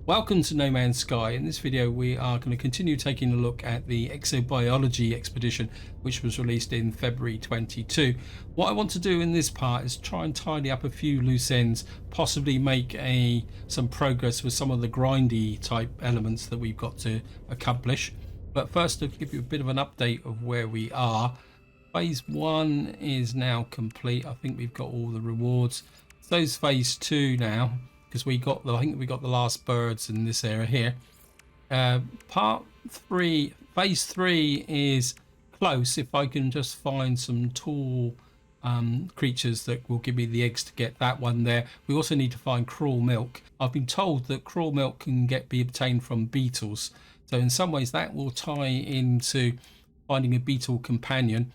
Welcome to No Man's Sky. In this video we are going to continue taking a look at the Exobiology expedition, which was released in February 22. What I want to do in this part is try and tidy up a few loose ends, possibly make some progress with some of the grindy type elements that we've got to accomplish. But first, to give you a bit of an update of where we are. Phase 1 is now complete. I think we've got all the rewards. So's phase 2 now, because I think we got the last birds in this area here. Part 3, phase 3 is close if I can just find some tall creatures that will give me the eggs to get that one there. We also need to find cruel milk. I've been told that cruel milk can be obtained from beetles, so in some ways that will tie into finding a beetle companion.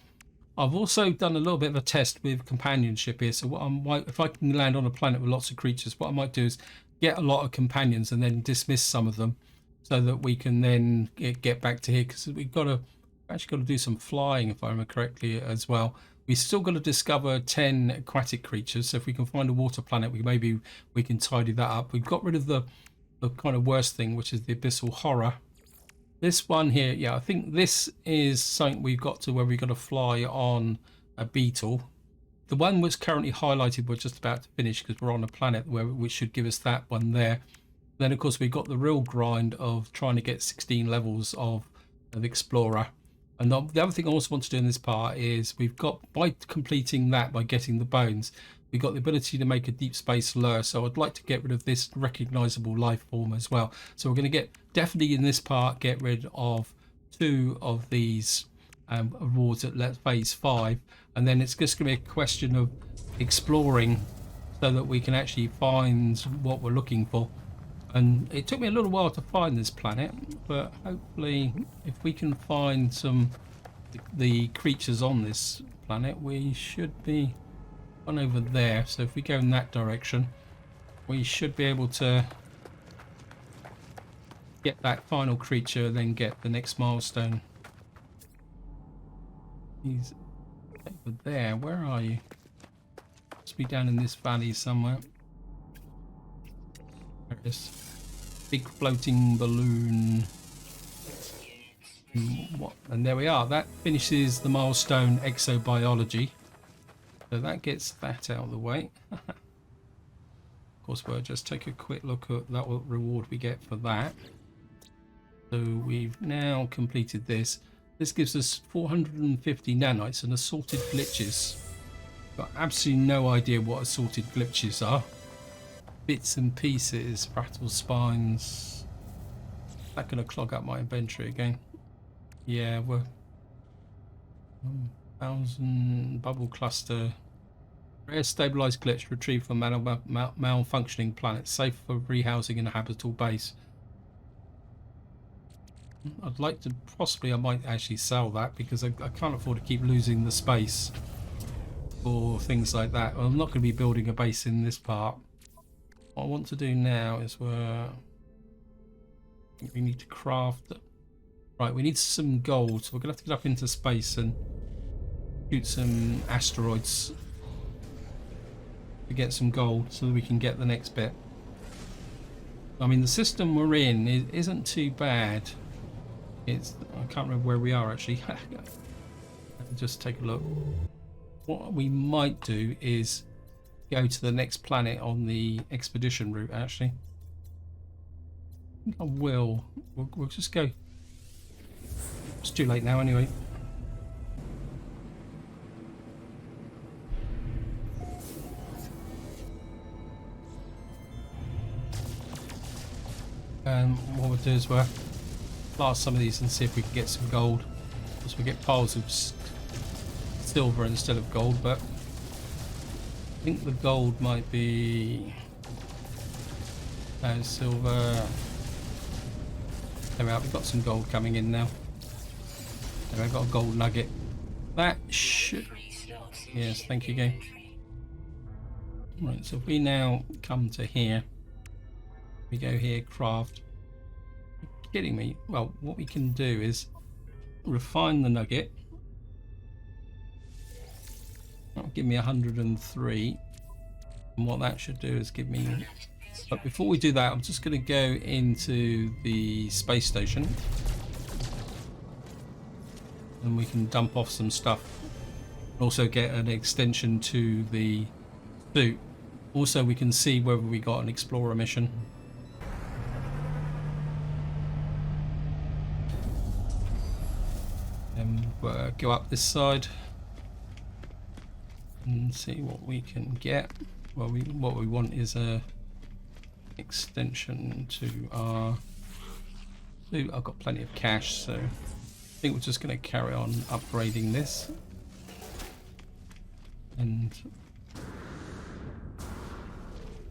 I've also done a little bit of a test with companionship here, so what I might, if I can land on a planet with lots of creatures, what I might do is get a lot of companions and then dismiss some of them so that we can then get back to here, because we've actually got to do some flying, if I remember correctly, as well. We've still got to discover 10 aquatic creatures, so if we can find a water planet, maybe we can tidy that up. We've got rid of the kind of worst thing, which is the abyssal horror. This one here, yeah, I think this is something we've got to where we've got to fly on a beetle. The one was currently highlighted, we're just about to finish because we're on a planet which should give us that one there. Then, of course, we've got the real grind of trying to get 16 levels of Explorer. And the other thing I also want to do in this part is we've got, by completing that, by getting the bones, we've got the ability to make a deep space lure. So I'd like to get rid of this recognizable life form as well. So we're going to definitely in this part get rid of 2 of these rewards at phase 5, and then it's just going to be a question of exploring so that we can actually find what we're looking for. And it took me a little while to find this planet, but hopefully if we can find the creatures on this planet, we should be on over there. So if we go in that direction, we should be able to get that final creature, then get the next milestone. He's over there. Where are you? Must be down in this valley somewhere. There it is. Big floating balloon. And there we are. That finishes the milestone Exobiology. So that gets that out of the way. Of course, we'll just take a quick look at that reward we get for that. So we've now completed this. This gives us 450 nanites and assorted glitches. Got absolutely no idea what assorted glitches are. Bits and pieces, rattle spines. Is that going to clog up my inventory again? Yeah, we're 1000 bubble cluster. Rare stabilized glitch retrieved from malfunctioning planet, safe for rehousing in a habitable base. I'd like to I might actually sell that, because I can't afford to keep losing the space for things like that. I'm not going to be building a base in this part. What I want to do now is we need to craft. Right, we need some gold, so we're going to have to get up into space and shoot some asteroids to get some gold so that we can get the next bit. I mean, the system we're in isn't too bad. I can't remember where we are actually. Let me just take a look. What we might do is go to the next planet on the expedition route actually. I think I will. We'll just go. It's too late now anyway. What we'll do is we'll blast some of these and see if we can get some gold. Because we get piles of silver instead of gold, but I think the gold might be silver. There we are, we've got some gold coming in now. There I've got a gold nugget. That should... Yes, thank you, game. Right, so if we now come to here, we go here, craft. You're kidding me? Well, what we can do is refine the nugget. That'll give me 103. And what that should do is give me But before we do that, I'm just going to go into the space station and we can dump off some stuff. Also get an extension to the suit. Also, we can see whether we got an explorer mission. And go up this side and see what we can get. Well, what we want is a extension to our suit. I've got plenty of cash, so I think we're just going to carry on upgrading this. And you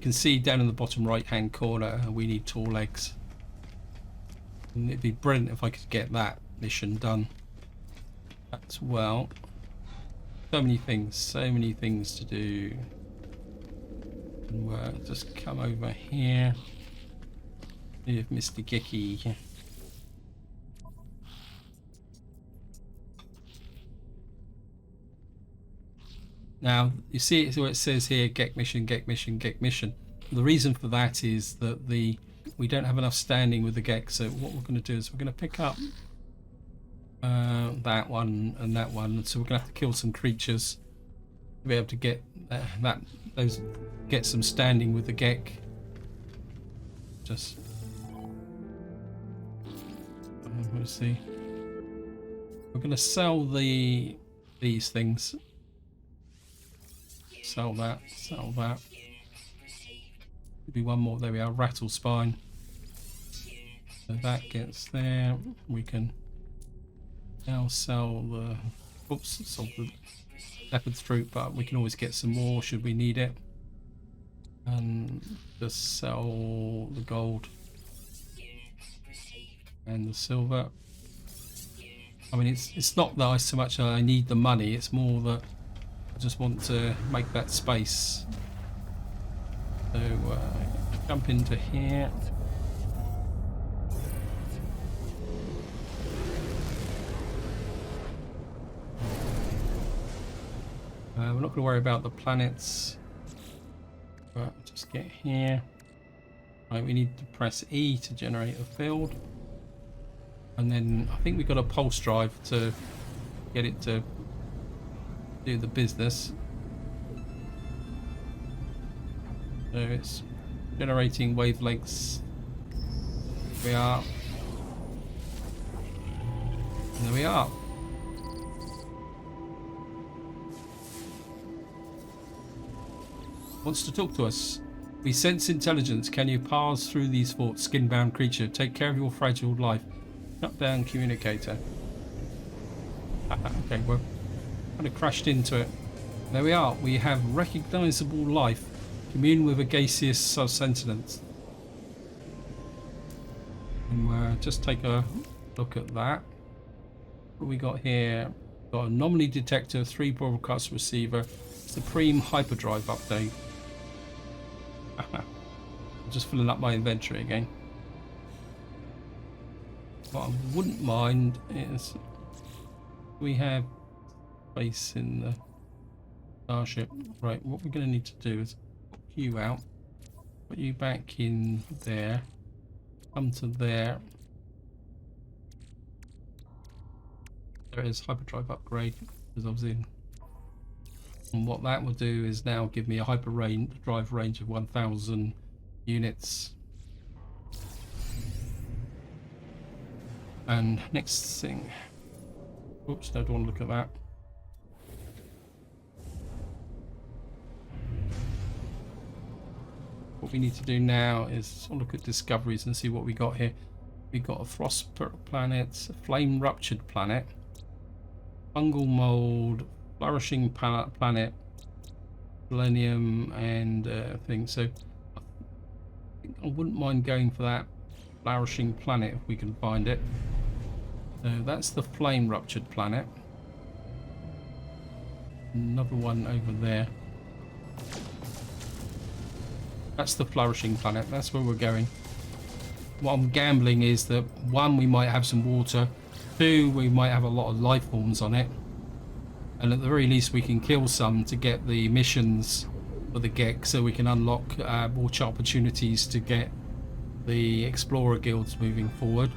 can see down in the bottom right hand corner we need tall legs, and it'd be brilliant if I could get that mission done as well. So many things to do. And we'll just come over here. See if Mr. Gicky. Now, you see where it says here, get mission, get mission, get mission. The reason for that is that we don't have enough standing with the GEC, so what we're going to do is we're going to pick up that one and that one, so we're going to have to kill some creatures to be able to get get some standing with the GEC. Just we'll see. We're going to sell these things. Sell that, sell that. Maybe one more. There we are, rattle spine. So that gets there. We can now sell the leopard's fruit, but we can always get some more should we need it. And just sell the gold and the silver. I mean, it's not that so much I need the money, it's more that I just want to make that space. So jump into here. We're not going to worry about the planets, but just get here. Right, we need to press E to generate a field, and then I think we've got a pulse drive to get it to do the business. So it's generating wavelengths. There we are. And there we are. Wants to talk to us. We sense intelligence. Can you pass through these forts, skin-bound creature? Take care of your fragile life. Shut down communicator. Okay, we're kind of crashed into it. There we are. We have recognizable life. Commune with a gaseous sentience. And we'll just take a look at that. What we got here? Got anomaly detector, 3 broadcast receiver, supreme hyperdrive update. I'm just filling up my inventory again. What I wouldn't mind is we have space in the starship. Right, what we're going to need to do is put you out, put you back in there, come to there. There is hyperdrive upgrade because I was in. And what that will do is now give me a hyperdrive range of 1,000 units. And next thing, oops, I don't want to look at that. What we need to do now is look at discoveries and see what we got here. We got a frost planet, a flame ruptured planet, fungal mold, flourishing planet, selenium, and things. So I think I wouldn't mind going for that flourishing planet if we can find it. So that's the flame ruptured planet. Another one over there. That's the flourishing planet. That's where we're going. What I'm gambling is that 1, we might have some water. 2, we might have a lot of life forms on it. And at the very least we can kill some to get the missions for the GEC, so we can unlock more opportunities to get the explorer guilds moving forward.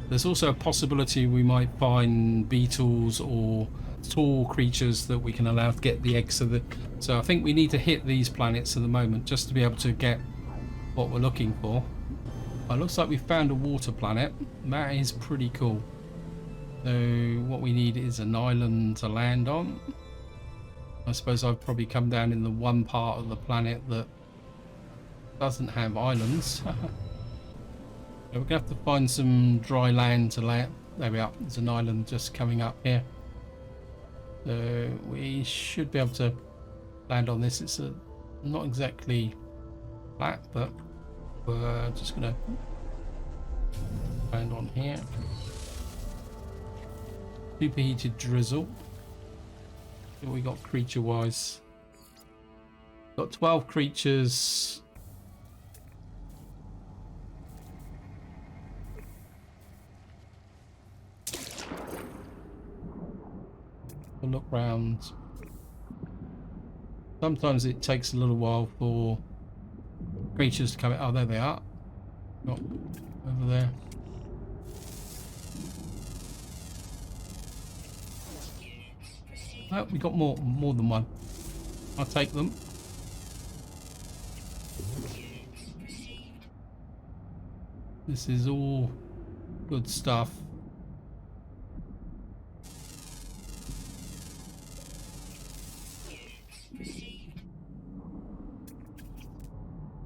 There's also a possibility we might find beetles or tall creatures that we can allow to get the eggs of the. So I think we need to hit these planets at the moment just to be able to get what we're looking for. Well, it looks like we've found a water planet. That is pretty cool. So what we need is an island to land on. I suppose I've probably come down in the one part of the planet that doesn't have islands. We're going to have to find some dry land to land. There we are. There's an island just coming up here. So we should be able to land on this. It's not exactly flat, but we're just going to land on here. Superheated drizzle. What we got creature wise? Got 12 creatures. We'll look round. Sometimes it takes a little while for creatures to come out. Oh, there they are. Got over there. Oh, we got more than one. I'll take them. This is all good stuff.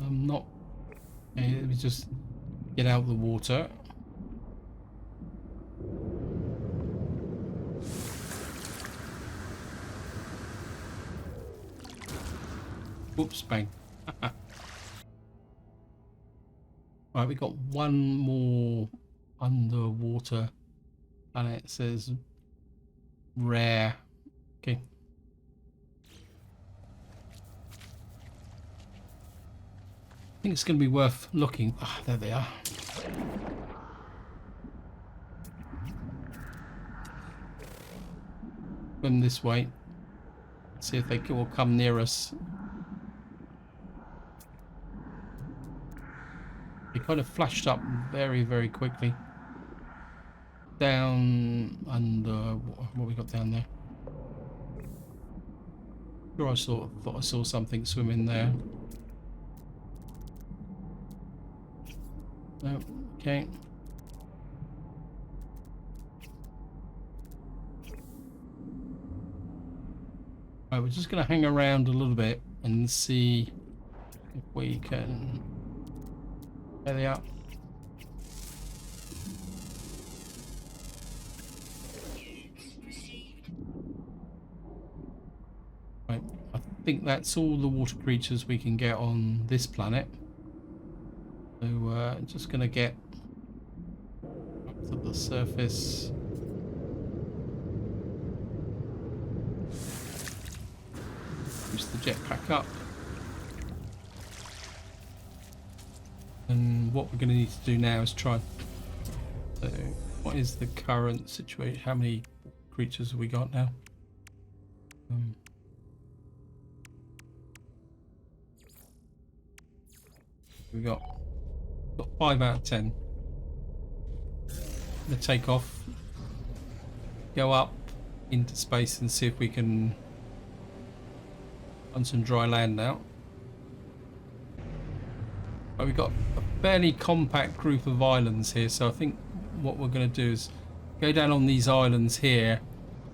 I'm not. Okay, let me just get out of the water. Whoops, bang. Right, we got one more underwater planet. It says rare. Okay. I think it's going to be worth looking. Ah, there they are. Swim this way. See if they will come near us. They kind of flashed up very, very quickly. Down under what we got down there. Sure, I thought I saw something swimming there. No, okay. Right, we're just going to hang around a little bit and see if we can. There they are. Right, I think that's all the water creatures we can get on this planet. So just going to get up to the surface. Use the jetpack up. And what we're going to need to do now is try. So, what is the current situation? How many creatures have we got now? We got 5 out of 10. I'm going to take off, go up into space, and see if we can find some dry land now. But we've got a fairly compact group of islands here, so I think what we're going to do is go down on these islands here,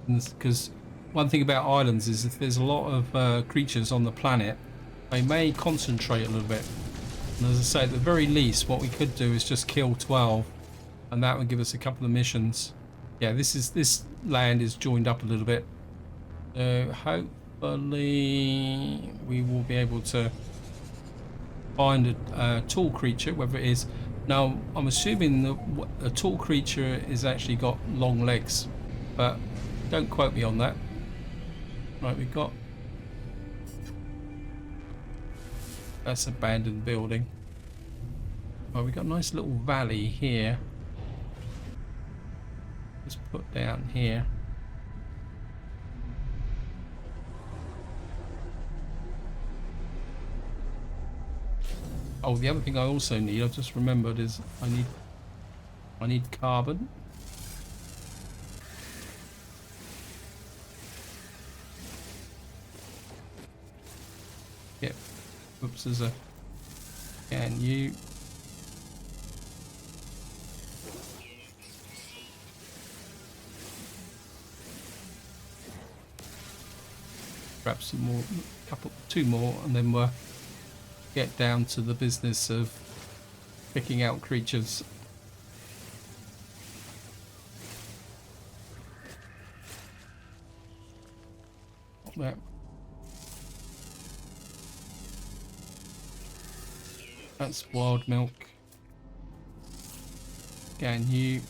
because one thing about islands is if there's a lot of creatures on the planet, they may concentrate a little bit. And as I say, at the very least, what we could do is just kill 12, and that would give us a couple of missions. Yeah, this land is joined up a little bit, so hopefully we will be able to find a tall creature, whether it is. Now I'm assuming that a tall creature is actually got long legs, but don't quote me on that. Right, we've got, that's abandoned building. Oh, we've got a nice little valley here. Let's put down here. Oh, the other thing I also need, I've just remembered, is I need carbon. Yep. Oops, there's a... Can you... Grab some more, two more, and then we'll get down to the business of picking out creatures. There. That's wild milk. Can you?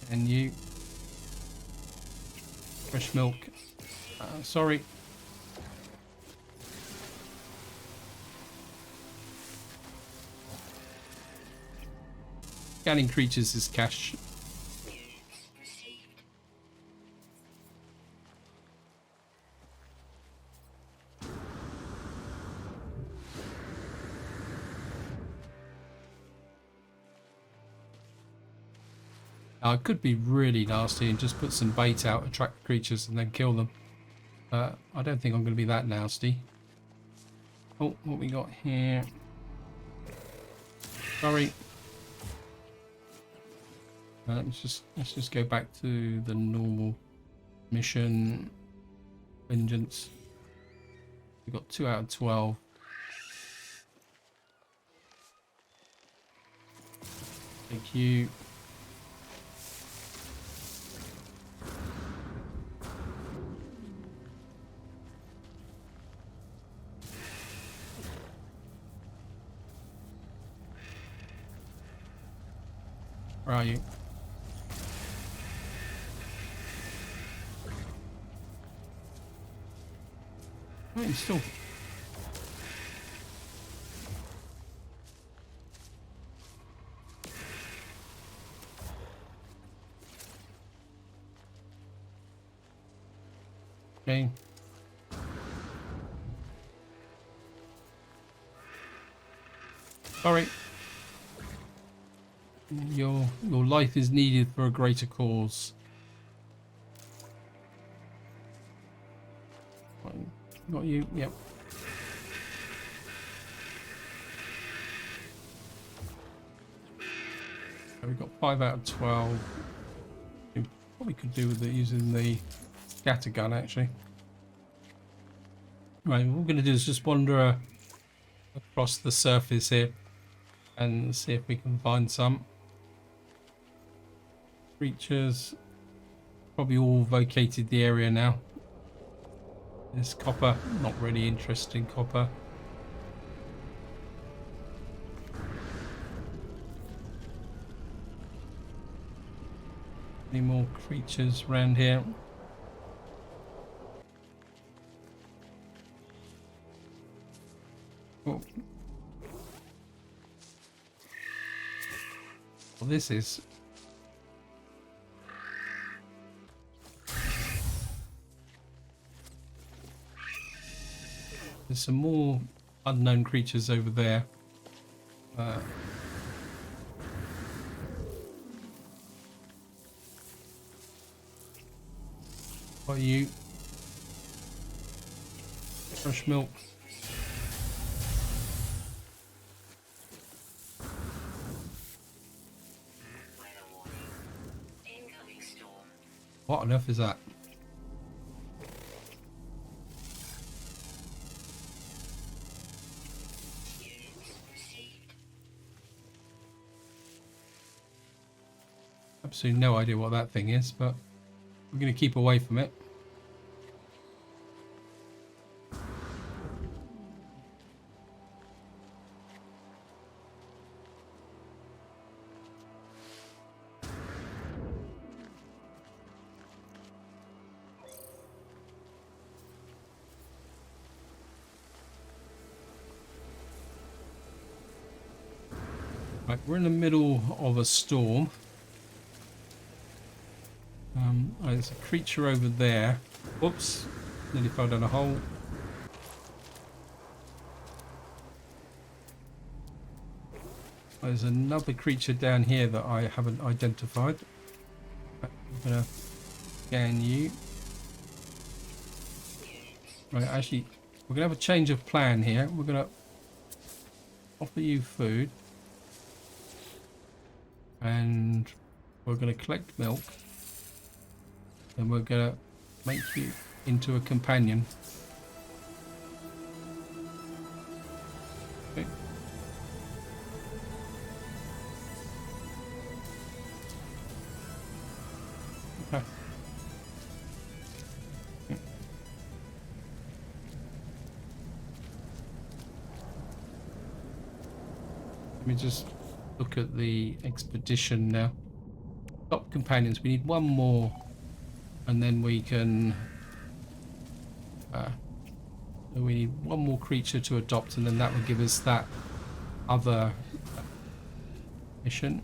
Can you? Fresh milk. Sorry. Scanning creatures is cash. Now, it could be really nasty and just put some bait out, attract creatures, and then kill them. I don't think I'm going to be that nasty. Oh, what we got here? Sorry. Let's just go back to the normal mission. Vengeance. We got 2 out of 12. Thank you. Where are you? Oh, you're still... Okay. Sorry. Your life is needed for a greater cause. Got you, yep. So we've got 5 out of 12. We probably could do with it using the scatter gun, actually. Right, what we're going to do is just wander across the surface here and see if we can find some creatures. Probably all vacated the area now. This copper, not really interesting copper. Any more creatures around here? Oh. Well, this is... There's some more unknown creatures over there. What are you? Fresh milk. What on earth is that? Absolutely no idea what that thing is, but we're going to keep away from it. Right, we're in the middle of a storm. There's a creature over there. Whoops, nearly fell down a hole. There's another creature down here that I haven't identified. I'm gonna scan you. Right, actually, we're gonna have a change of plan here. We're gonna offer you food, and we're gonna collect milk, and we're gonna make you into a companion. Okay. Okay. Let me just look at the expedition now. Top companions. We need one more, and then we can. We need one more creature to adopt, and then that will give us that other mission.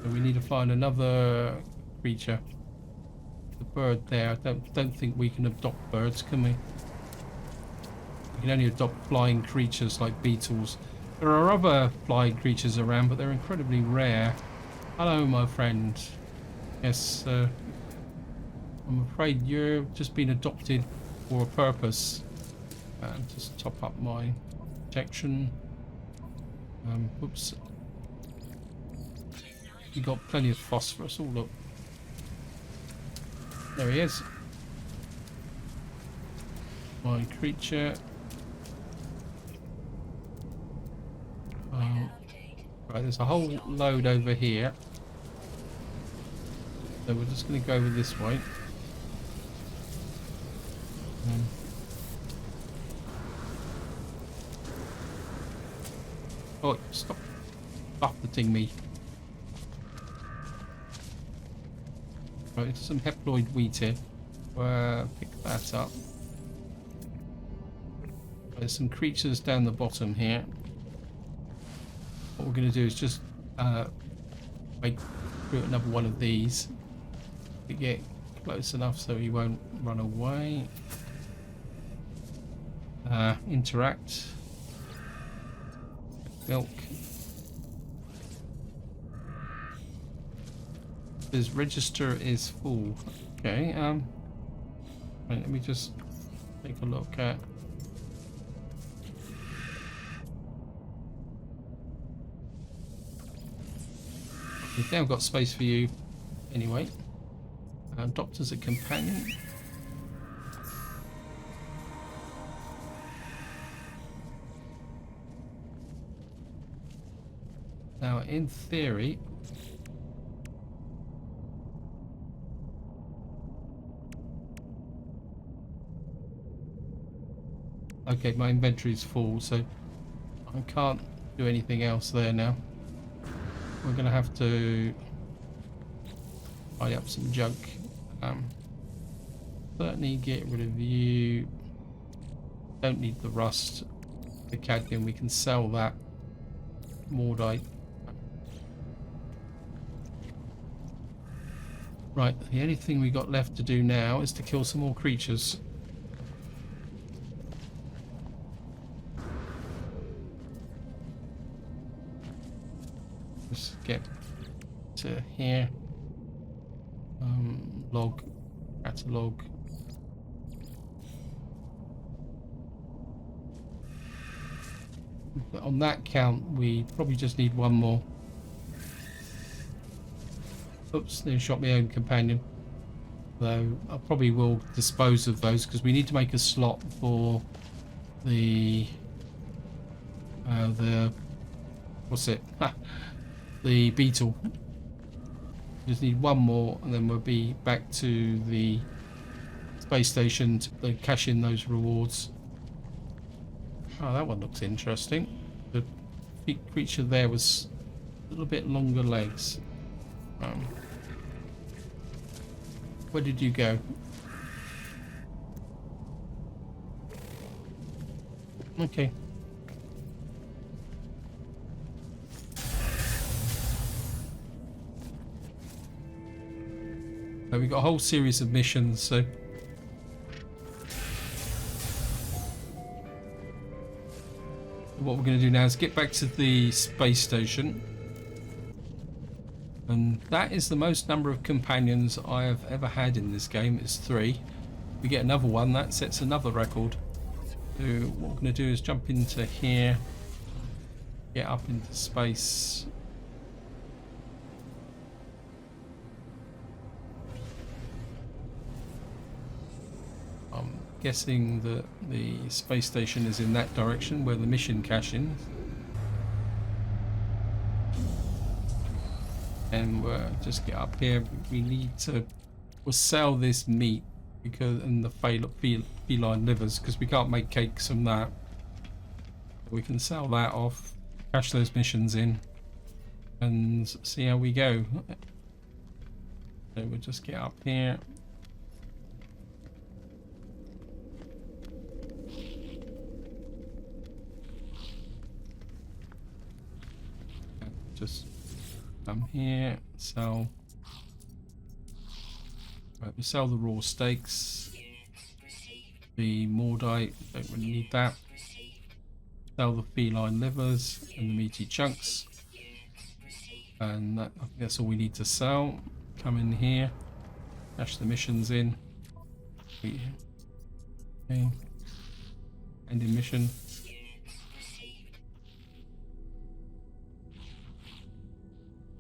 So we need to find another creature. The bird there. I don't think we can adopt birds, can we? We can only adopt flying creatures like beetles. There are other flying creatures around, but they're incredibly rare. Hello, my friend. Yes, I'm afraid you've just been adopted for a purpose. Just top up my protection. Oops. You got plenty of phosphorus. Oh, look. There he is. My creature. Right, there's a whole load over here. So we're just going to go over this way. Oh, stop buffeting me. Right, there's some haploid wheat here. Pick that up. There's some creatures down the bottom here. What we're going to do is just make another one of these. We get close enough so he won't run away. Interact. Milk. His register is full. Okay. Right, let me just take a look at. We've now got space for you anyway. Doctor's a companion. Now, in theory, okay, my inventory is full, so I can't do anything else there now. We're going to have to buy up some junk. Certainly get rid of you. Don't need the rust. The cadmium, we can sell that. Mordite. Right, the only thing we got left to do now is to kill some more creatures. Let's get to here. Log, catalog. On that count, we probably just need one more. Oops, nearly shot my own companion. Though I probably will dispose of those because we need to make a slot for the what's it? The beetle. Just need one more, and then we'll be back to the space station to cash in those rewards. Oh, that one looks interesting. The creature there was a little bit longer legs. Where did you go? Okay. So we've got a whole series of missions, so What we're going to do now is get back to the space station. And that is the most number of companions I have ever had in this game. It's 3. We get another one, that sets another record. So what we're going to do is jump into here, get up into space. I'm guessing that the space station is in that direction where the mission cache is. And we'll just get up here. We need to sell this meat because and the feline livers, because we can't make cakes from that. We can sell that off, cash those missions in, and see how we go. So we'll just get up here. Just come here, sell. Right, we sell the raw steaks. The Mordite, don't really need that. Sell the feline livers and the meaty chunks. And that, I think that's all we need to sell. Come in here, cash the missions in. Okay. Ending mission.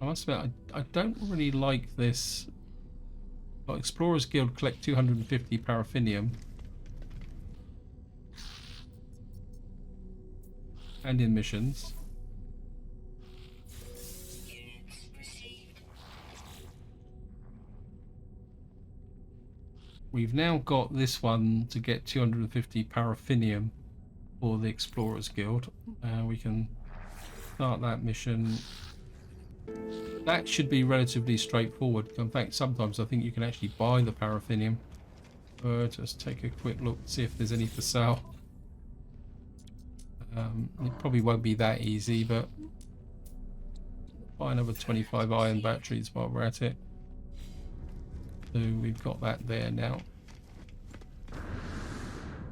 I must admit, I don't really like this. Got Explorers Guild collect 250 paraffinium. And in missions. We've now got this one to get 250 paraffinium for the Explorers Guild. We can start that mission. That should be relatively straightforward. In fact, sometimes I think you can actually buy the paraffinium. Just take a quick look, see if there's any for sale. It probably won't be that easy, but buy another 25 iron batteries while we're at it. So we've got that there now.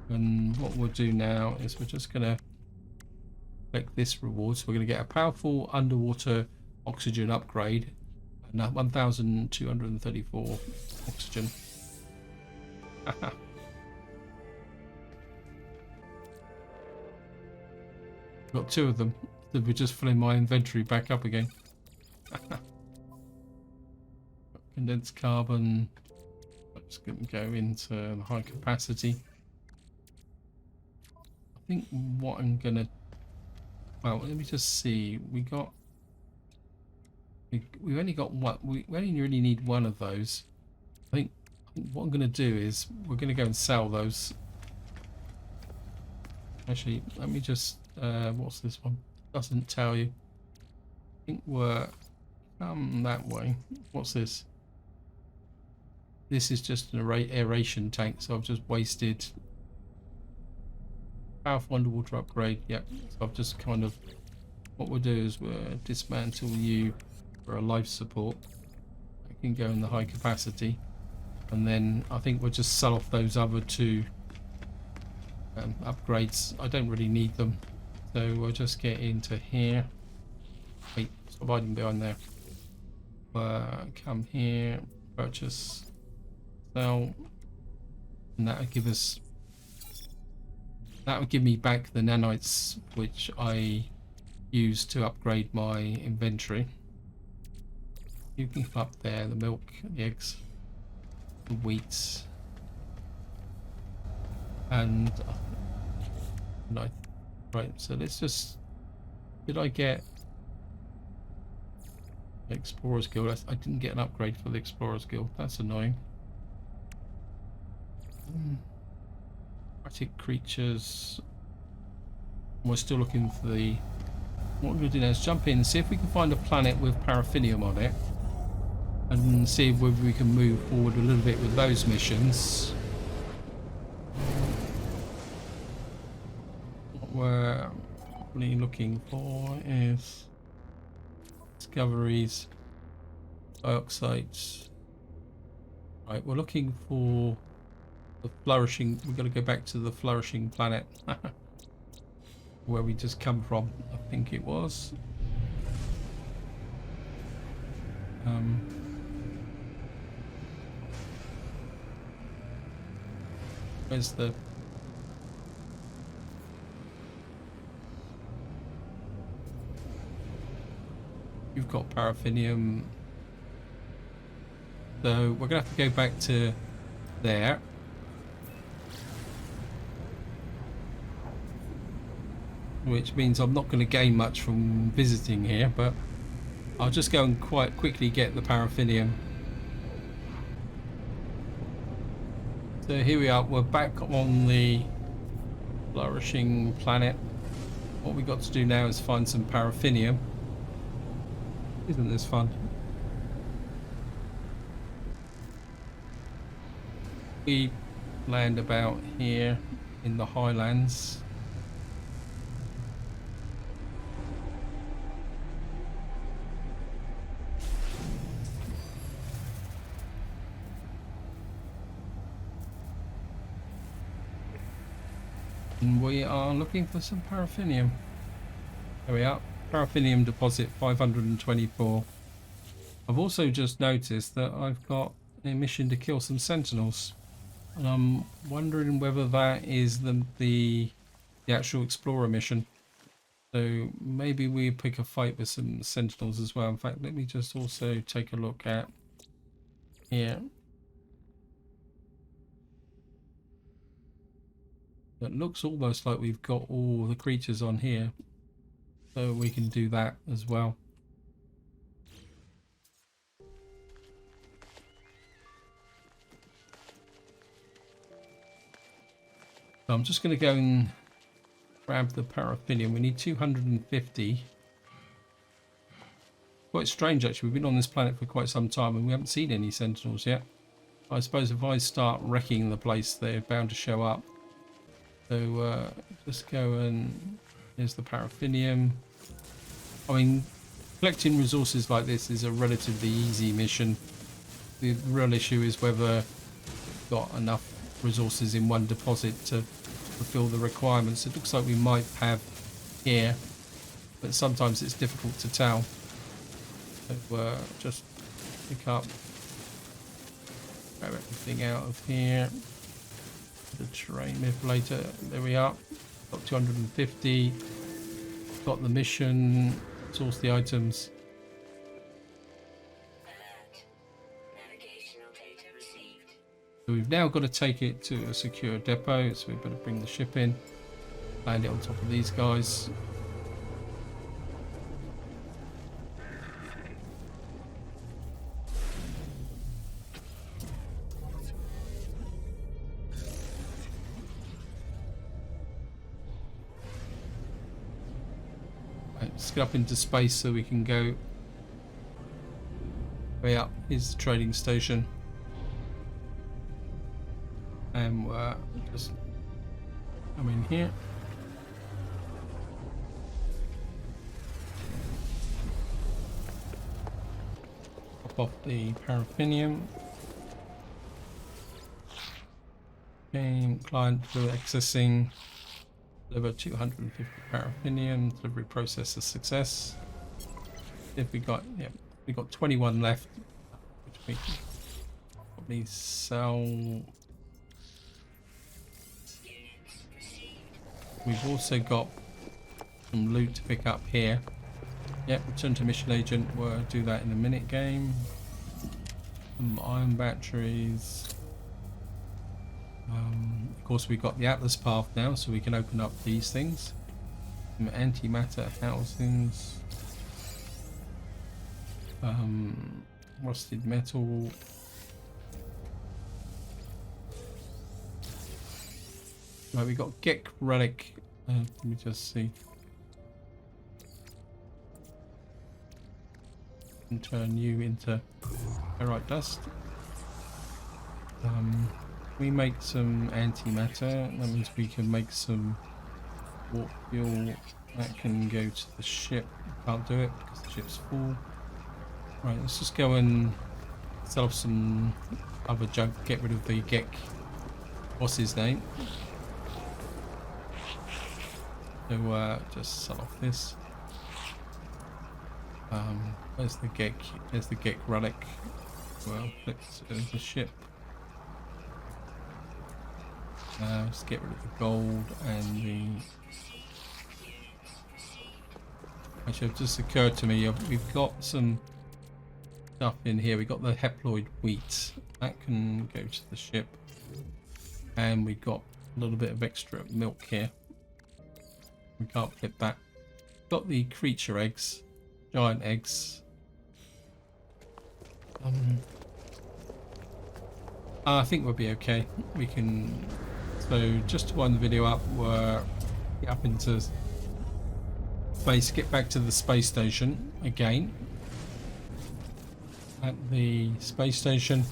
And what we'll do now is we're just going to collect this reward. So we're going to get a powerful underwater oxygen upgrade and 1,234 oxygen. Got 2 of them. So we're just filling my inventory back up again. Condensed carbon. I'm just going to go into the high capacity. I think what I'm going to... Well, let me just see. We've only got one. We only really need one of those. I think what I'm going to do is we're going to go and sell those. Actually, let me just... what's this one? Doesn't tell you. I think we're that way. What's this? This is just an aeration tank, so I've just wasted powerful underwater upgrade. Yep. So I've just kind of what we'll do is we'll dismantle you for a life support. I can go in the high capacity, and then I think we'll just sell off those other 2 upgrades. I don't really need them. So we'll just get into here. Wait, stop hiding behind there. Come here, purchase, sell, and that would give us. That would give me back the nanites, which I use to upgrade my inventory. You can keep up there the milk, the eggs, the wheat, and no. Right, so let's just... Did I get... Explorers Guild? I didn't get an upgrade for the Explorers Guild. That's annoying. Aquatic creatures. We're still looking for the... What we're going to do now is jump in and see if we can find a planet with paraffinium on it. And see whether we can move forward a little bit with those missions. We're really looking for is discoveries, dioxides. Right, we're looking for the flourishing. We've got to go back to the flourishing planet. where we just come from, I think it was. Where's the... You've got paraffinium. So we're going to have to go back to there. Which means I'm not going to gain much from visiting here, but I'll just go and quite quickly get the paraffinium. So here we are, we're back on the flourishing planet. What we got to do now is find some paraffinium. Isn't this fun? We land about here in the highlands. And we are looking for some paraffinium. There we are. Paraffinium deposit 524. I've also just noticed that I've got a mission to kill some sentinels. And I'm wondering whether that is the actual explorer mission. So maybe we pick a fight with some sentinels as well. In fact, let me just also take a look at here. It looks almost like we've got all the creatures on here, so we can do that as well. So I'm just going to go and grab the paraffinium. We need 250. Quite strange actually, we've been on this planet for quite some time and we haven't seen any sentinels yet. I suppose if I start wrecking the place, they're bound to show up. So just go and here's the paraffinium. I mean, collecting resources like this is a relatively easy mission. The real issue is whether we've got enough resources in one deposit to fulfill the requirements. It looks like we might have here, but sometimes it's difficult to tell. So just pick up, grab everything out of here. The terrain manipulator, there we are. Got 250. Got the mission. Source the items. So we've now got to take it to a secure depot. So we better bring the ship in, land it on top of these guys. Let's get up into space so we can go way up. Here's the trading station. And just come in here. Pop off the paraffinium. Game client for accessing. Deliver 250 paraffinium. Delivery process a success. If we got, yeah, we got 21 left, which we can probably sell. We've also got some loot to pick up here. Yep, return to mission agent. We'll do that in a minute game. Some iron batteries. Of course, we've got the Atlas path now, so we can open up these things. Some antimatter housings. Rusted metal. Right, we got Gek relic. Let me just see. And turn you into ferrite dust. We make some antimatter. That means we can make some warp fuel. That can go to the ship. Can't do it because the ship's full. Right, let's just go and sell off some other junk. Get rid of the Gek. What's his name? So just sell off this. Where's the Gek? There's the Gek relic. Well, let's the ship. Let's get rid of the gold and the. Actually, it just occurred to me we've got some stuff in here. We've got the haploid wheat that can go to the ship, and we've got a little bit of extra milk here. We can't flip that. Got the creature eggs, giant eggs. I think we'll be okay. We can. So just to wind the video up, we're up into space. Get back to the space station again. At the space station,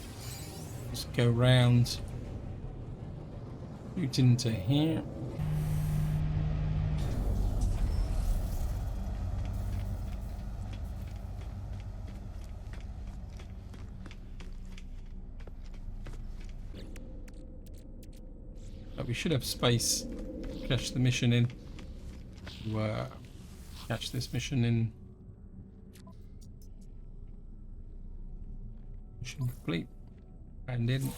just go round, shoot into here. But we should have space to catch the mission in. Catch this mission in. Mission complete. And in.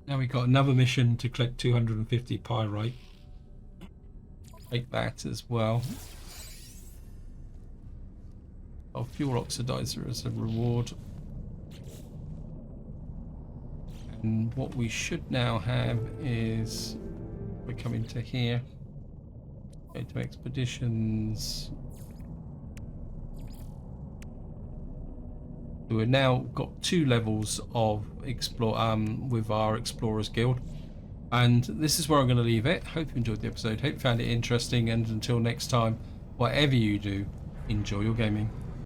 Now we've got another mission to collect 250 pyrite. Take that as well. Oh, fuel oxidizer as a reward. And what we should now have is we come into here. Go to expeditions. We've now got 2 levels of explore with our Explorers Guild, and this is where I'm going to leave it. Hope you enjoyed the episode. Hope you found it interesting, and until next time, whatever you do, enjoy your gaming.